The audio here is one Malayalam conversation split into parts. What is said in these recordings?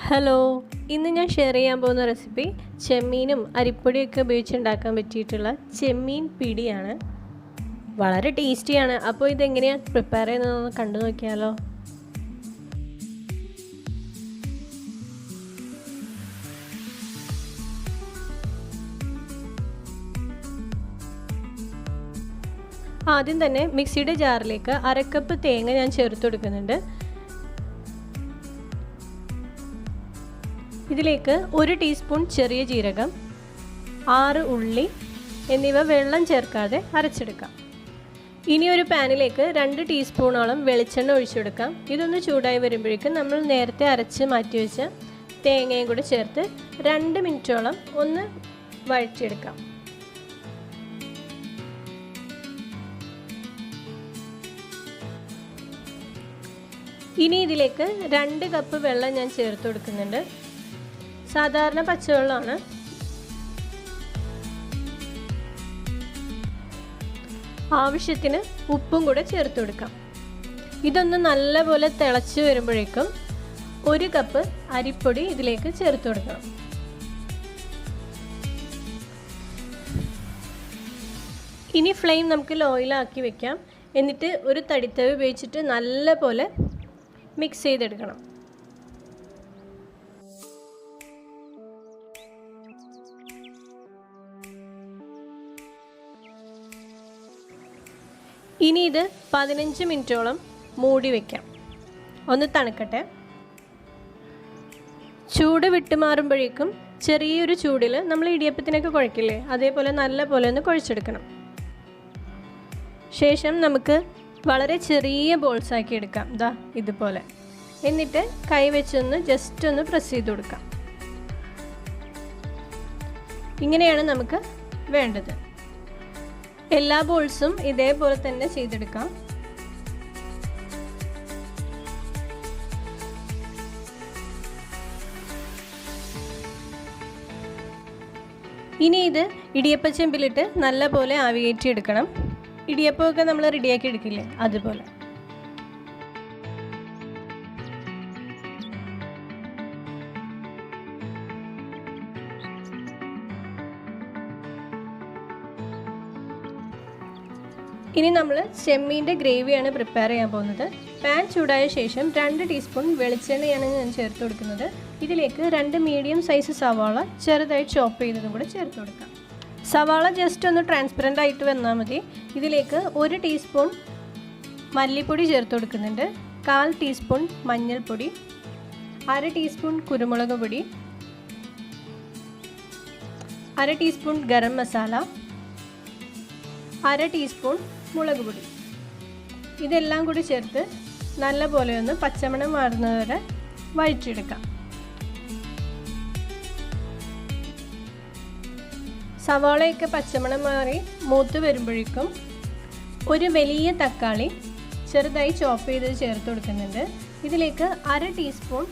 ഹലോ, ഇന്ന് ഞാൻ ഷെയർ ചെയ്യാൻ പോകുന്ന റെസിപ്പി ചെമ്മീനും അരിപ്പൊടിയൊക്കെ ഉപയോഗിച്ചുണ്ടാക്കാൻ പറ്റിയിട്ടുള്ള ചെമ്മീൻ പിടിയാണ്. വളരെ ടേസ്റ്റിയാണ്. അപ്പോൾ ഇതെങ്ങനെയാണ് പ്രിപ്പയർ ചെയ്യുന്നതെന്ന് കണ്ടു നോക്കിയാലോ. ആദ്യം തന്നെ മിക്സിയുടെ ജാറിലേക്ക് അരക്കപ്പ് തേങ്ങ ഞാൻ ചേർത്ത് കൊടുക്കുന്നുണ്ട്. ഇതിലേക്ക് 1 ടീസ്പൂൺ ചെറിയ ജീരകം, 6 ഉള്ളി എന്നിവ വെള്ളം ചേർക്കാതെ അരച്ചെടുക്കാം. ഇനി ഒരു പാനിലേക്ക് 2 ടീസ്പൂണോളം വെളിച്ചെണ്ണ ഒഴിച്ചെടുക്കാം. ഇതൊന്ന് ചൂടായി വരുമ്പോഴേക്കും നമ്മൾ നേരത്തെ അരച്ച് മാറ്റി വെച്ച തേങ്ങയും കൂടി ചേർത്ത് 2 മിനിറ്റോളം ഒന്ന് വഴറ്റിയെടുക്കാം. ഇനി ഇതിലേക്ക് 2 കപ്പ് വെള്ളം ഞാൻ ചേർത്ത് കൊടുക്കുന്നുണ്ട്. സാധാരണ പച്ചവെള്ളമാണ്. ആവശ്യത്തിന് ഉപ്പും കൂടെ ചേർത്ത് കൊടുക്കാം. ഇതൊന്ന് നല്ലപോലെ തിളച്ച് വരുമ്പോഴേക്കും 1 കപ്പ് അരിപ്പൊടി ഇതിലേക്ക് ചേർത്ത് കൊടുക്കണം. ഇനി ഫ്ലെയിം നമുക്ക് ലോയിലാക്കി വെക്കാം. എന്നിട്ട് ഒരു തടിത്തവി ഉപയോഗിച്ചിട്ട് നല്ലപോലെ മിക്സ് ചെയ്തെടുക്കണം. ഇനി ഇത് 15 മിനിറ്റോളം മൂടി വയ്ക്കാം. ഒന്ന് തണുക്കട്ടെ. ചൂട് വിട്ടുമാറുമ്പോഴേക്കും ചെറിയൊരു ചൂടിൽ നമ്മൾ ഇടിയപ്പത്തിനൊക്കെ കുഴക്കില്ലേ, അതേപോലെ നല്ലപോലെ ഒന്ന് കുഴച്ചെടുക്കണം. ശേഷം നമുക്ക് വളരെ ചെറിയ ബോൾസ് ആക്കി എടുക്കാം. ദാ ഇതുപോലെ. എന്നിട്ട് കൈ വെച്ചൊന്ന് ജസ്റ്റ് ഒന്ന് പ്രസ് ചെയ്ത് കൊടുക്കാം. ഇങ്ങനെയാണ് നമുക്ക് വേണ്ടത്. എല്ലാ ബോൾസും ഇതേപോലെ തന്നെ ചെയ്തെടുക്കാം. ഇനി ഇത് ഇടിയപ്പച്ചെമ്പിലിട്ട് നല്ലപോലെ ആവിയേറ്റി എടുക്കണം. ഇടിയപ്പമൊക്കെ നമ്മൾ റെഡിയാക്കി എടുക്കില്ലേ, അതുപോലെ. ഇനി നമ്മൾ ചെമ്മീൻ്റെ ഗ്രേവിയാണ് പ്രിപ്പയർ ചെയ്യാൻ പോകുന്നത്. പാൻ ചൂടായ ശേഷം 2 ടീസ്പൂൺ വെളിച്ചെണ്ണയാണ് ഞാൻ ചേർത്ത് കൊടുക്കുന്നത്. ഇതിലേക്ക് 2 മീഡിയം സൈസ് സവാള ചെറുതായി ചോപ്പ് ചെയ്തതും കൂടെ ചേർത്ത് കൊടുക്കാം. സവാള ജസ്റ്റ് ഒന്ന് ട്രാൻസ്പെറൻ്റ് ആയിട്ട് വന്നാൽ മതി. ഇതിലേക്ക് 1 ടീസ്പൂൺ മല്ലിപ്പൊടി ചേർത്ത് കൊടുക്കുന്നുണ്ട്, 1/4 ടീസ്പൂൺ മഞ്ഞൾപ്പൊടി, 1/2 ടീസ്പൂൺ കുരുമുളക് പൊടി, 1/2 ടീസ്പൂൺ ഗരം മസാല, 1/2 ടീസ്പൂൺ മുളക് പൊടി. ഇതെല്ലാം കൂടി ചേർത്ത് നല്ലപോലെ ഒന്ന് പച്ചമണം മാറുന്നത് വരെ വഴറ്റിയെടുക്കാം. സവാളയൊക്കെ പച്ചമണം മാറി മൂത്ത് വരുമ്പോഴേക്കും ഒരു വലിയ തക്കാളി ചെറുതായി ചോപ്പ് ചെയ്ത് ചേർത്ത് കൊടുക്കുന്നുണ്ട്. ഇതിലേക്ക് 1/2 ടീസ്പൂൺ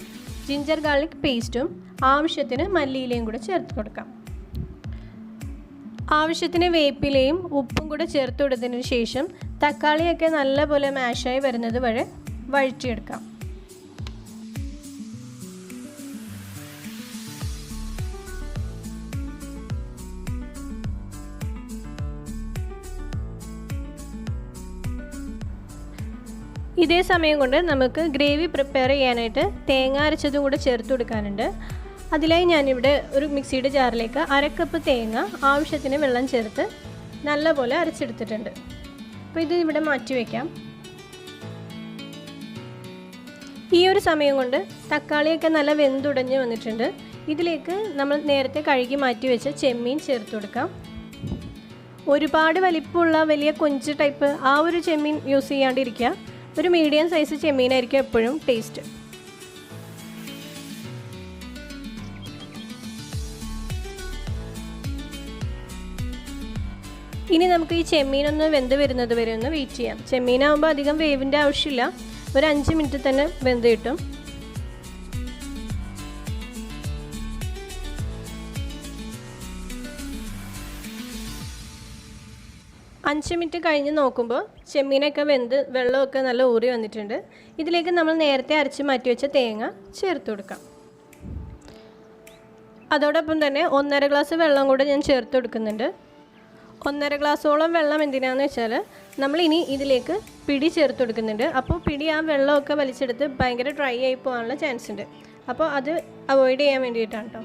ജിഞ്ചർ ഗാർലിക് പേസ്റ്റും ആവശ്യത്തിന് മല്ലിയിലയും കൂടെ ചേർത്ത് കൊടുക്കാം. ആവശ്യത്തിന് വേപ്പിലയും ഉപ്പും കൂടെ ചേർത്ത് കൊടുത്തതിന് ശേഷം തക്കാളിയൊക്കെ നല്ലപോലെ മാഷായി വരുന്നത് വരെ വഴറ്റിയെടുക്കാം. ഇതേ സമയം കൊണ്ട് നമുക്ക് ഗ്രേവി പ്രിപ്പയർ ചെയ്യാനായിട്ട് തേങ്ങ അരച്ചതും കൂടെ ചേർത്ത് കൊടുക്കാനുണ്ട്. അതിലായി ഞാനിവിടെ ഒരു മിക്സിയുടെ ജാറിലേക്ക് 1/2 കപ്പ് തേങ്ങ ആവശ്യത്തിന് വെള്ളം ചേർത്ത് നല്ലപോലെ അരച്ചെടുത്തിട്ടുണ്ട്. അപ്പോൾ ഇത് ഇവിടെ മാറ്റി വയ്ക്കാം. ഈ ഒരു സമയം കൊണ്ട് തക്കാളിയൊക്കെ നല്ല വെന്തുടഞ്ഞ് വന്നിട്ടുണ്ട്. ഇതിലേക്ക് നമ്മൾ നേരത്തെ കഴുകി മാറ്റി വെച്ച ചെമ്മീൻ ചേർത്ത് കൊടുക്കാം. ഒരുപാട് വലിപ്പമുള്ള വലിയ കൊഞ്ച് ടൈപ്പ് ആ ഒരു ചെമ്മീൻ യൂസ് ചെയ്യാണ്ടിരിക്കുക. ഒരു മീഡിയം സൈസ് ചെമ്മീനായിരിക്കും എപ്പോഴും ടേസ്റ്റ്. ഇനി നമുക്ക് ഈ ചെമ്മീനൊന്ന് വെന്ത് വരുന്നത് വരെ ഒന്ന് വെയിറ്റ് ചെയ്യാം. ചെമ്മീനാകുമ്പോൾ അധികം വേവിൻ്റെ ആവശ്യമില്ല, ഒരു 5 മിനിറ്റ് തന്നെ വെന്ത് കിട്ടും. അഞ്ച് മിനിറ്റ് കഴിഞ്ഞ് നോക്കുമ്പോൾ ചെമ്മീനൊക്കെ വെന്ത് വെള്ളമൊക്കെ നല്ല ഊറി വന്നിട്ടുണ്ട്. ഇതിലേക്ക് നമ്മൾ നേരത്തെ അരച്ച് മാറ്റി വെച്ച തേങ്ങ ചേർത്ത് കൊടുക്കാം. അതോടൊപ്പം തന്നെ 1.5 ഗ്ലാസ് വെള്ളം കൂടെ ഞാൻ ചേർത്ത് കൊടുക്കുന്നുണ്ട്. 1.5 ഗ്ലാസോളം വെള്ളം എന്തിനാണെന്ന് വെച്ചാൽ നമ്മളിനി ഇതിലേക്ക് പിടി ചേർത്ത് കൊടുക്കുന്നുണ്ട്. അപ്പോൾ പിടി ആ വെള്ളമൊക്കെ വലിച്ചെടുത്ത് ഭയങ്കര ഡ്രൈ ആയി പോകാനുള്ള ചാൻസ് ഉണ്ട്. അപ്പോൾ അത് അവോയ്ഡ് ചെയ്യാൻ വേണ്ടിയിട്ടാണ് കേട്ടോ.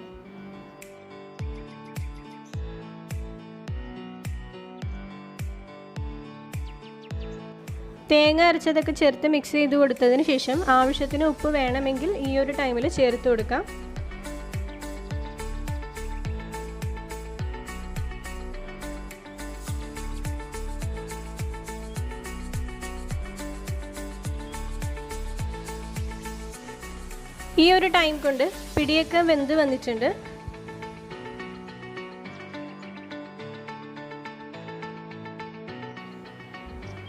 തേങ്ങ അരച്ചതൊക്കെ ചേർത്ത് മിക്സ് ചെയ്ത് കൊടുത്തതിന് ശേഷം ആവശ്യത്തിന് ഉപ്പ് വേണമെങ്കിൽ ഈ ഒരു ടൈമിൽ ചേർത്ത് കൊടുക്കാം. ഈ ഒരു ടൈം കൊണ്ട് പിടിയൊക്കെ വെന്ത് വന്നിട്ടുണ്ട്.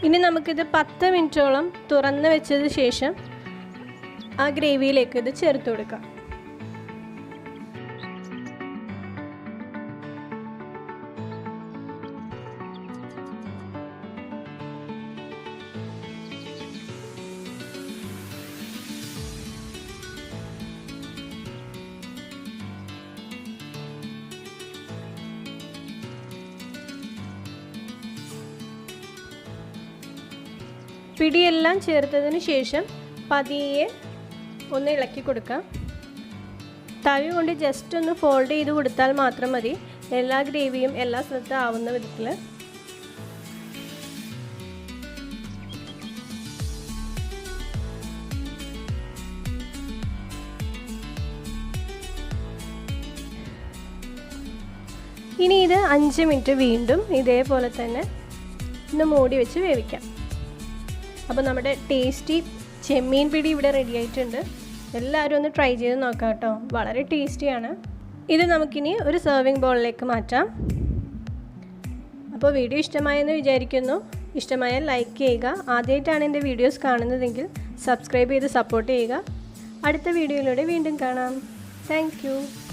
ഇനി നമുക്കിത് 10 മിനിറ്റോളം തുറന്ന് വെച്ചതിന് ശേഷം ആ ഗ്രേവിയിലേക്ക് ഇത് ചേർത്ത് കൊടുക്കാം. പിടിയെല്ലാം ചേർത്തതിന് ശേഷം പതിയെ ഒന്ന് ഇളക്കി കൊടുക്കാം. തവി കൊണ്ട് ജസ്റ്റ് ഒന്ന് ഫോൾഡ് ചെയ്ത് കൊടുത്താൽ മാത്രം മതി, എല്ലാ ഗ്രേവിയും എല്ലാ സ്ഥലത്തും ആവുന്ന വിധത്തിൽ. ഇനി ഇത് 5 മിനിറ്റ് വീണ്ടും ഇതേപോലെ തന്നെ ഒന്ന് മൂടി വെച്ച് വേവിക്കാം. അപ്പോൾ നമ്മുടെ ടേസ്റ്റി ചെമ്മീൻ പിടി ഇവിടെ റെഡി ആയിട്ടുണ്ട്. എല്ലാവരും ഒന്ന് ട്രൈ ചെയ്ത് നോക്കാം കേട്ടോ, വളരെ ടേസ്റ്റിയാണ്. ഇത് നമുക്കിനി ഒരു സെർവിങ് ബൗളിലേക്ക് മാറ്റാം. അപ്പോൾ വീഡിയോ ഇഷ്ടമായെന്ന് വിചാരിക്കുന്നു. ഇഷ്ടമായാൽ ലൈക്ക് ചെയ്യുക. ആദ്യമായിട്ടാണ് എൻ്റെ വീഡിയോസ് കാണുന്നതെങ്കിൽ സബ്സ്ക്രൈബ് ചെയ്ത് സപ്പോർട്ട് ചെയ്യുക. അടുത്ത വീഡിയോയിലൂടെ വീണ്ടും കാണാം. താങ്ക്